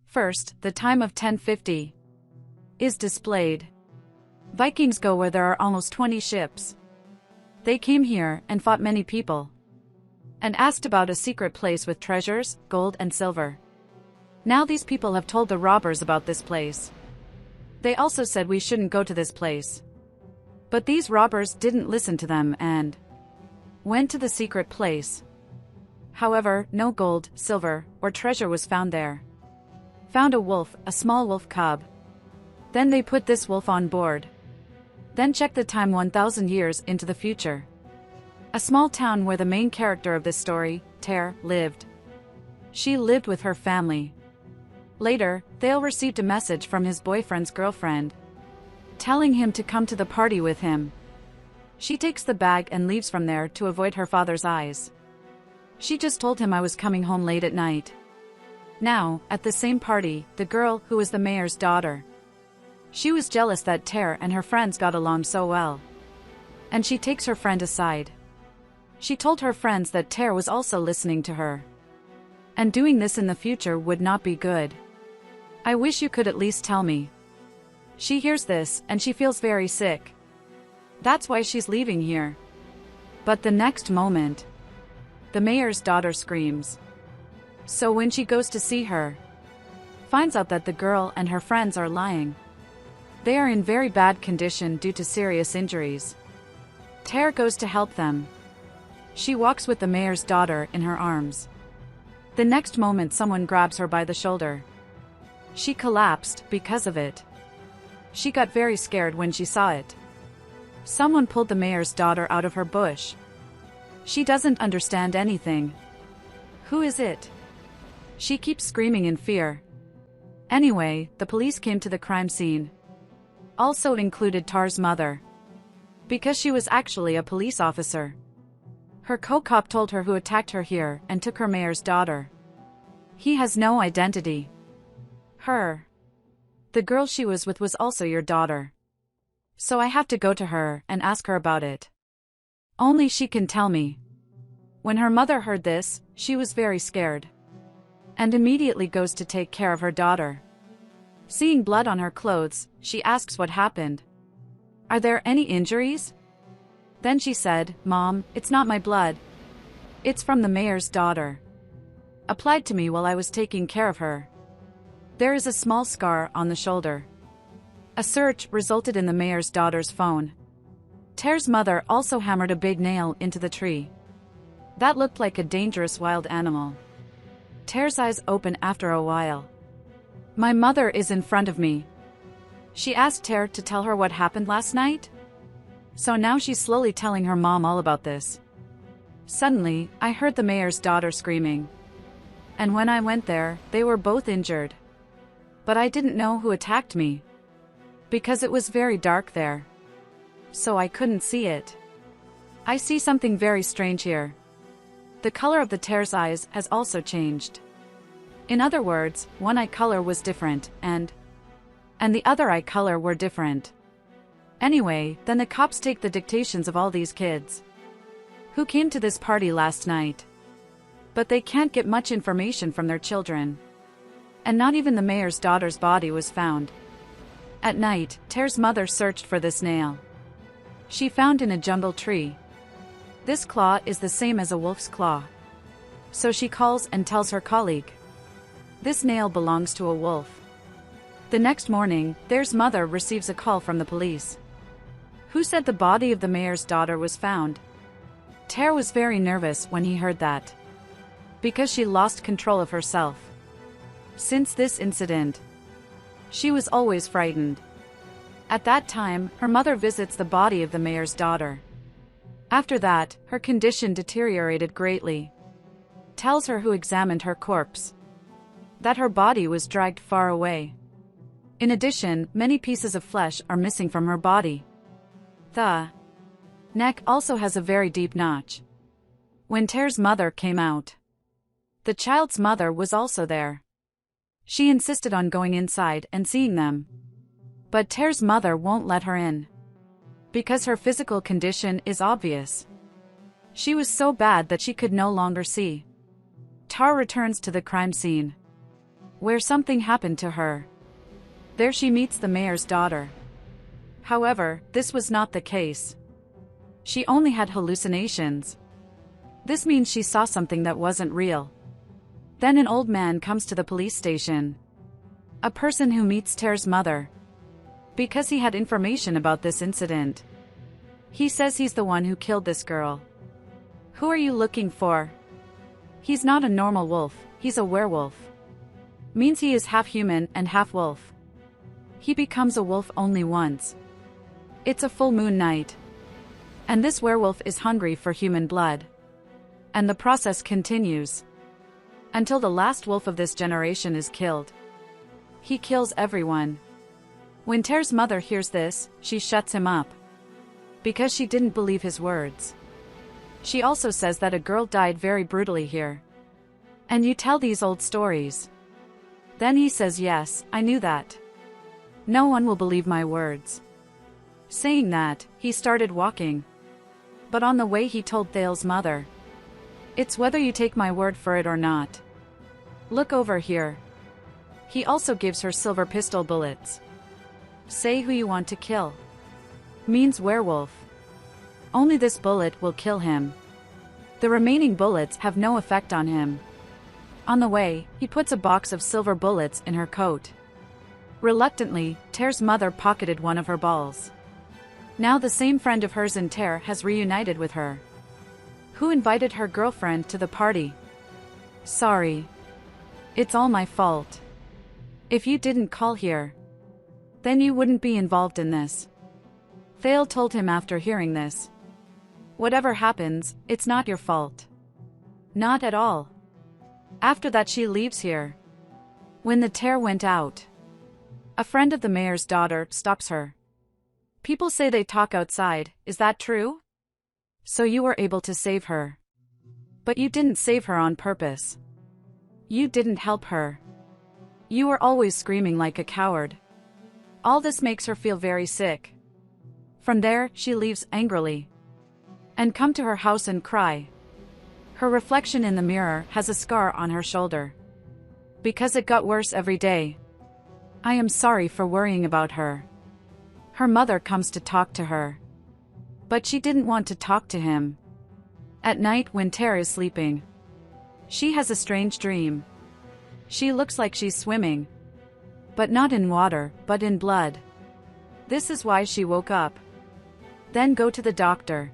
First, the time of 1050 is displayed. Vikings go where there are almost 20 ships. They came here and fought many people, and asked about a secret place with treasures, gold and silver. Now these people have told the robbers about this place. They also said we shouldn't go to this place. But these robbers didn't listen to them and went to the secret place. However, no gold, silver, or treasure was found there. Found a wolf, a small wolf cub. Then they put this wolf on board. Then check the time 1000 years into the future. A small town where the main character of this story, Ter, lived. She lived with her family. Later, Thale received a message from his boyfriend's girlfriend, telling him to come to the party with him. She takes the bag and leaves from there to avoid her father's eyes. She just told him I was coming home late at night. Now, at the same party, the girl who was the mayor's daughter. She was jealous that Ter and her friends got along so well. And she takes her friend aside. She told her friends that Ter was also listening to her. And doing this in the future would not be good. I wish you could at least tell me. She hears this and she feels very sick. That's why she's leaving here. But the next moment, the mayor's daughter screams. So when she goes to see her, finds out that the girl and her friends are lying. They are in very bad condition due to serious injuries. Ter goes to help them. She walks with the mayor's daughter in her arms. The next moment someone grabs her by the shoulder. She collapsed because of it. She got very scared when she saw it. Someone pulled the mayor's daughter out of her bush. She doesn't understand anything. Who is it? She keeps screaming in fear. Anyway, the police came to the crime scene. Also included Tar's mother, because she was actually a police officer. Her co-cop told her who attacked her here and took her mayor's daughter. He has no identity. The girl she was with was also your daughter. So I have to go to her and ask her about it. Only she can tell me. When her mother heard this, she was very scared. And immediately goes to take care of her daughter. Seeing blood on her clothes, she asks what happened. Are there any injuries? Then she said, Mom, it's not my blood. It's from the mayor's daughter. Applied to me while I was taking care of her. There is a small scar on the shoulder. A search resulted in the mayor's daughter's phone. Ter's mother also hammered a big nail into the tree. That looked like a dangerous wild animal. Ter's eyes open after a while. My mother is in front of me. She asked Ter to tell her what happened last night. So now she's slowly telling her mom all about this. Suddenly, I heard the mayor's daughter screaming. And when I went there, they were both injured. But I didn't know who attacked me. Because it was very dark there. So I couldn't see it. I see something very strange here. The color of the Ter's eyes has also changed. In other words, one eye color was different, and the other eye color were different. Anyway, then the cops take the dictations of all these kids who came to this party last night. But they can't get much information from their children. And not even the mayor's daughter's body was found. At night, Ter's mother searched for this nail. She found in a jungle tree. This claw is the same as a wolf's claw. So she calls and tells her colleague. This nail belongs to a wolf. The next morning, Ter's mother receives a call from the police, who said the body of the mayor's daughter was found. Ter was very nervous when he heard that, because she lost control of herself. Since this incident, she was always frightened. At that time, her mother visits the body of the mayor's daughter. After that, her condition deteriorated greatly. Tells her who examined her corpse that her body was dragged far away. In addition, many pieces of flesh are missing from her body. The neck also has a very deep notch. When Ter's mother came out, the child's mother was also there. She insisted on going inside and seeing them. But Ter's mother won't let her in, because her physical condition is obvious. She was so bad that she could no longer see. Tar returns to the crime scene. where something happened to her. There she meets the mayor's daughter. However, this was not the case. She only had hallucinations. This means she saw something that wasn't real. Then an old man comes to the police station. A person who meets Ter's mother. Because he had information about this incident. He says he's the one who killed this girl. Who are you looking for? He's not a normal wolf, he's a werewolf. Means he is half human and half wolf. He becomes a wolf only once. It's a full moon night. And this werewolf is hungry for human blood. And the process continues. Until the last wolf of this generation is killed. He kills everyone. When Ter's mother hears this, she shuts him up. Because she didn't believe his words. She also says that a girl died very brutally here. And you tell these old stories. Then he says, yes, I knew that. No one will believe my words. Saying that, he started walking. But on the way he told Thale's mother. It's whether you take my word for it or not. Look over here. He also gives her silver pistol bullets. Say who you want to kill. Means werewolf. Only this bullet will kill him. The remaining bullets have no effect on him. On the way, he puts a box of silver bullets in her coat. Reluctantly, Ter's mother pocketed one of her balls. Now the same friend of hers in Ter has reunited with her. Who invited her girlfriend to the party? Sorry. It's all my fault. If you didn't call here, then you wouldn't be involved in this. Thale told him after hearing this. Whatever happens, it's not your fault. Not at all. After that she leaves here. When the Ter went out, a friend of the mayor's daughter stops her. People say they talk outside, is that true? So you were able to save her. But you didn't save her on purpose. You didn't help her. You were always screaming like a coward. All this makes her feel very sick. From there, she leaves angrily. And come to her house and cry. Her reflection in the mirror has a scar on her shoulder. Because it got worse every day. I am sorry for worrying about her. Her mother comes to talk to her. But she didn't want to talk to him. At night when Ter is sleeping, she has a strange dream. She looks like she's swimming. But not in water, but in blood. This is why she woke up. Then go to the doctor.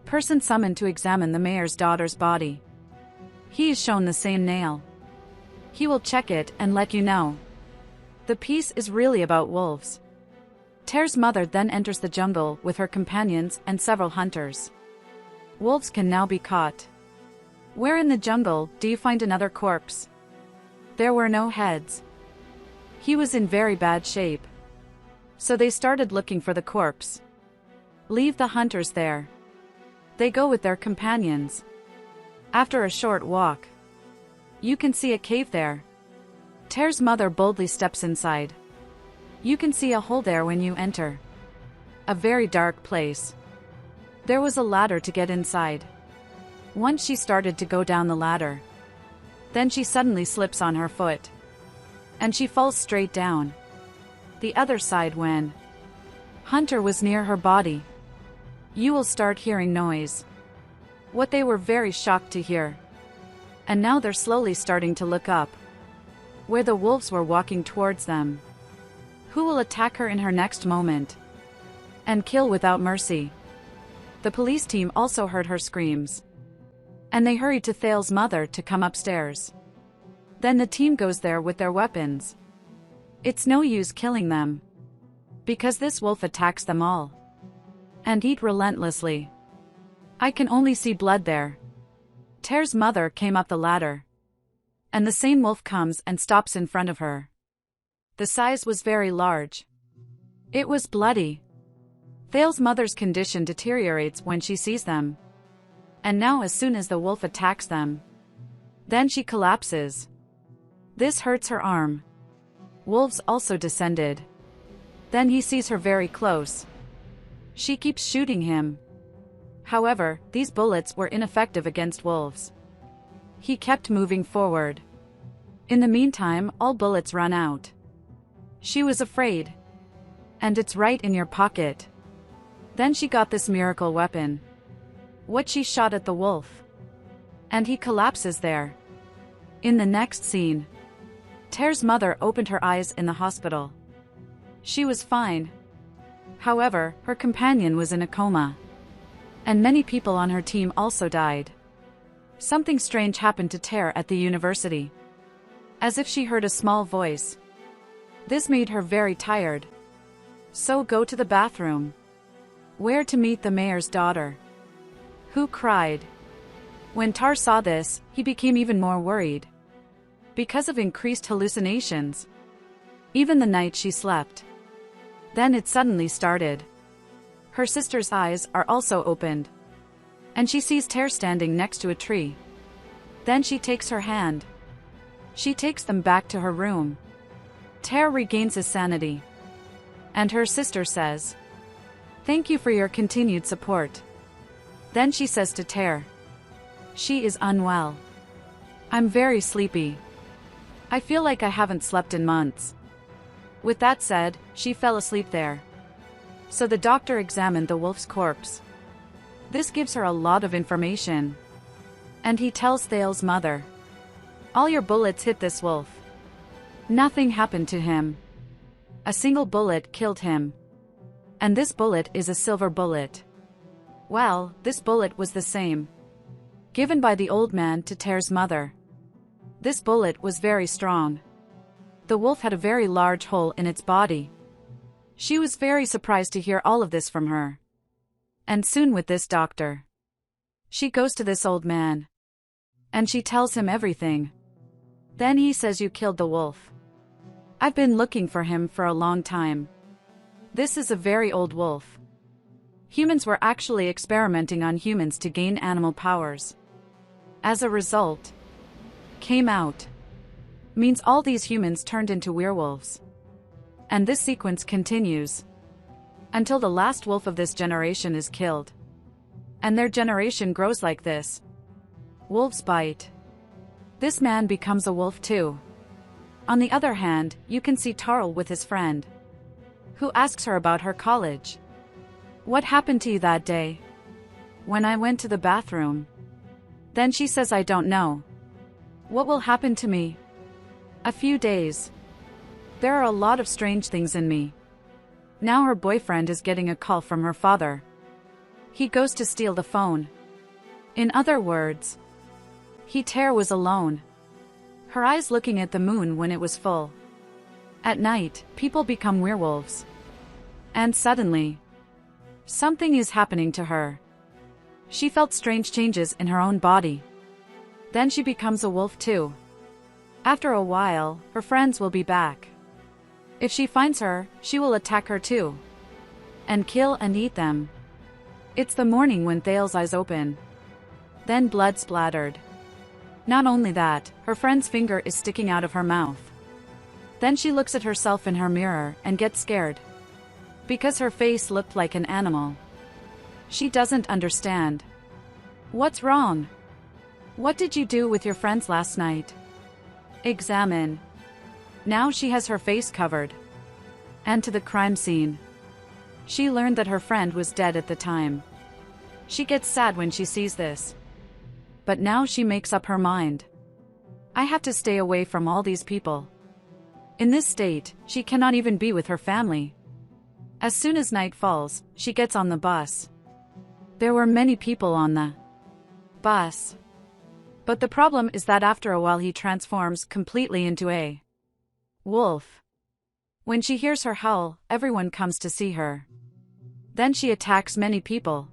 Person summoned to examine the mayor's daughter's body. He is shown the same nail. He will check it and let you know. The piece is really about wolves. Ter's mother then enters the jungle with her companions and several hunters. Wolves can now be caught. Where in the jungle do you find another corpse? There were no heads. He was in very bad shape. So they started looking for the corpse. Leave the hunters there. They go with their companions. After a short walk, you can see a cave there. Ter's mother boldly steps inside. You can see a hole there when you enter. A very dark place. There was a ladder to get inside. Once she started to go down the ladder. Then she suddenly slips on her foot. And she falls straight down. The other side when Hunter was near her body. You will start hearing noise. What they were very shocked to hear. And now they're slowly starting to look up. Where the wolves were walking towards them. Who will attack her in her next moment? And kill without mercy. The police team also heard her screams. And they hurried to Thale's mother to come upstairs. Then the team goes there with their weapons. It's no use killing them. Because this wolf attacks them all. And eat relentlessly. I can only see blood there. Ter's mother came up the ladder. And the same wolf comes and stops in front of her. The size was very large. It was bloody. Thale's mother's condition deteriorates when she sees them. And now as soon as the wolf attacks them, then she collapses. This hurts her arm. Wolves also descended. Then he sees her very close. She keeps shooting him. However, these bullets were ineffective against wolves. He kept moving forward. In the meantime, all bullets run out. She was afraid. And it's right in your pocket. Then she got this miracle weapon. What she shot at the wolf. And he collapses there. In the next scene, Ter's mother opened her eyes in the hospital. She was fine. However, her companion was in a coma. And many people on her team also died. Something strange happened to Ter at the university. As if she heard a small voice. This made her very tired. So go to the bathroom. Where to meet the mayor's daughter. Who cried. When Tar saw this, he became even more worried. Because of increased hallucinations. Even the night she slept. Then it suddenly started. Her sister's eyes are also opened. And she sees Ter standing next to a tree. Then she takes her hand. She takes them back to her room. Ter regains his sanity. And her sister says, "Thank you for your continued support." Then she says to Ter, "She is unwell. I'm very sleepy. I feel like I haven't slept in months." With that said, she fell asleep there. So the doctor examined the wolf's corpse. This gives her a lot of information. And he tells Thale's mother, "All your bullets hit this wolf. Nothing happened to him. A single bullet killed him. And this bullet is a silver bullet." Well, this bullet was the same. Given by the old man to Ter's mother. This bullet was very strong. The wolf had a very large hole in its body. She was very surprised to hear all of this from her. And soon with this doctor. She goes to this old man. And she tells him everything. Then he says, "You killed the wolf. I've been looking for him for a long time. This is a very old wolf. Humans were actually experimenting on humans to gain animal powers. As a result, came out. Means all these humans turned into werewolves. And this sequence continues. Until the last wolf of this generation is killed. And their generation grows like this. Wolves bite. This man becomes a wolf too. On the other hand, you can see Tarl with his friend. Who asks her about her college. "What happened to you that day?" "When I went to the bathroom." Then she says, "I don't know. What will happen to me?" "A few days. There are a lot of strange things in me." Now her boyfriend is getting a call from her father. He goes to steal the phone. In other words, Ter was alone. Her eyes looking at the moon when it was full. At night, people become werewolves. And suddenly, something is happening to her. She felt strange changes in her own body. Then she becomes a wolf too. After a while, her friends will be back. If she finds her, she will attack her too. And kill and eat them. It's the morning when Thale's eyes open. Then blood splattered. Not only that, her friend's finger is sticking out of her mouth. Then she looks at herself in her mirror and gets scared. Because her face looked like an animal. She doesn't understand. What's wrong? What did you do with your friends last night? Examine. Now she has her face covered. And to the crime scene. She learned that her friend was dead at the time. She gets sad when she sees this. But now she makes up her mind. I have to stay away from all these people. In this state, she cannot even be with her family. As soon as night falls, she gets on the bus. There were many people on the bus. But the problem is that after a while he transforms completely into a wolf. When she hears her howl, everyone comes to see her. Then she attacks many people.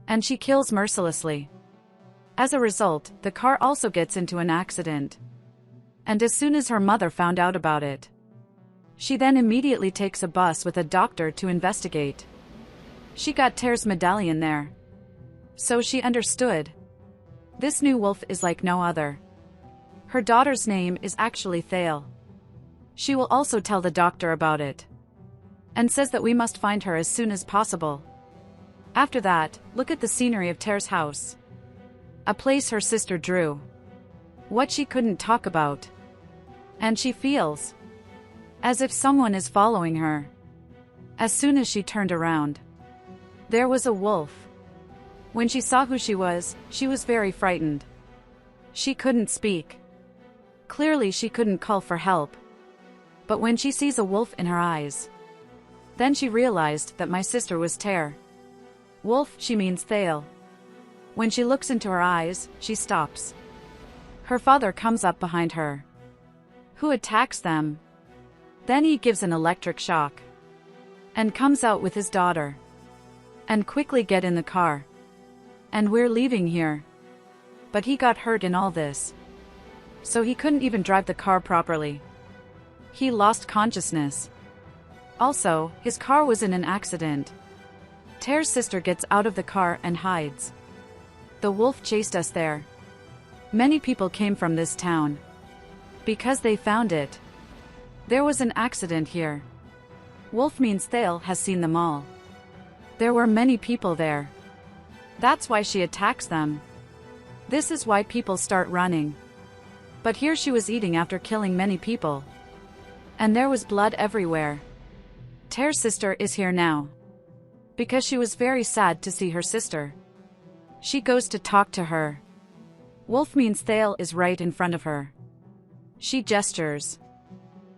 And she kills mercilessly. As a result, the car also gets into an accident. And as soon as her mother found out about it, she then immediately takes a bus with a doctor to investigate. She got Ter's medallion there. So she understood. This new wolf is like no other. Her daughter's name is actually Thale. She will also tell the doctor about it. And says that we must find her as soon as possible. After that, look at the scenery of Ter's house. A place her sister drew. What she couldn't talk about. And she feels as if someone is following her. As soon as she turned around, there was a wolf. When she saw who she was very frightened. She couldn't speak. Clearly she couldn't call for help. But when she sees a wolf in her eyes, then she realized that my sister was Ter. Wolf, she means Thale. When she looks into her eyes, she stops. Her father comes up behind her, who attacks them. Then he gives an electric shock and comes out with his daughter and quickly get in the car. And we're leaving here. But he got hurt in all this, so he couldn't even drive the car properly. He lost consciousness. Also, his car was in an accident. Ter's sister gets out of the car and hides. The wolf chased us there. Many people came from this town because they found it. There was an accident here. Wolf means Thale has seen them all. There were many people there. That's why she attacks them. This is why people start running. But here she was eating after killing many people. And there was blood everywhere. Ter's sister is here now, because she was very sad to see her sister. She goes to talk to her. Wolf means Thale is right in front of her. She gestures.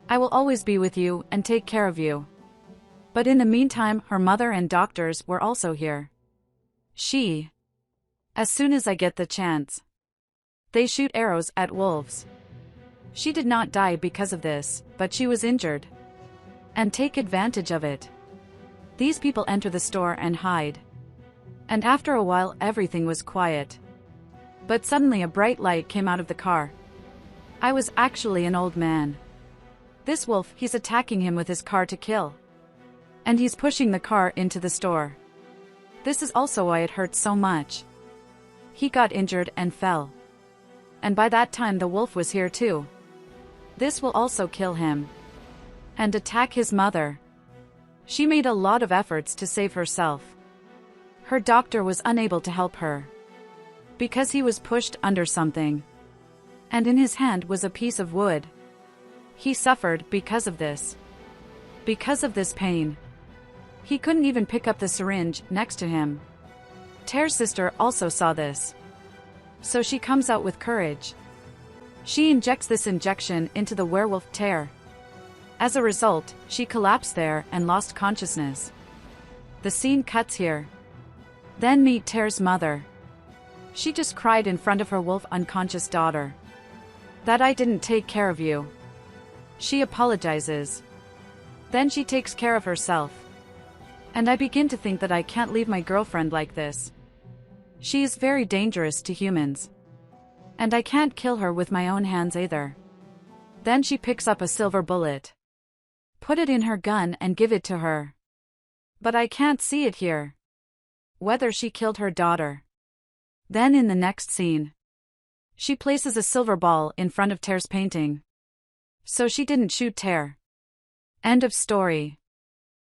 I will always be with you and take care of you. But in the meantime, her mother and doctors were also here. As soon as I get the chance, they shoot arrows at wolves. She did not die because of this, but she was injured. And take advantage of it. These people enter the store and hide. And after a while everything was quiet. But suddenly a bright light came out of the car. I was actually an old man. This wolf, he's attacking him with his car to kill. And he's pushing the car into the store. This is also why it hurt so much. He got injured and fell. And by that time the wolf was here too. This will also kill him. And attack his mother. She made a lot of efforts to save herself. Her doctor was unable to help her, because he was pushed under something. And in his hand was a piece of wood. He suffered because of this. Because of this pain. He couldn't even pick up the syringe next to him. Ter's sister also saw this. So she comes out with courage. She injects this injection into the werewolf Ter. As a result, she collapsed there and lost consciousness. The scene cuts here. Then meet Ter's mother. She just cried in front of her wolf unconscious daughter. That I didn't take care of you. She apologizes. Then she takes care of herself. And I begin to think that I can't leave my girlfriend like this. She is very dangerous to humans. And I can't kill her with my own hands either. Then she picks up a silver bullet. Put it in her gun and give it to her. But I can't see it here. Whether she killed her daughter. Then in the next scene, she places a silver ball in front of Ter's painting. So she didn't shoot Ter. End of story.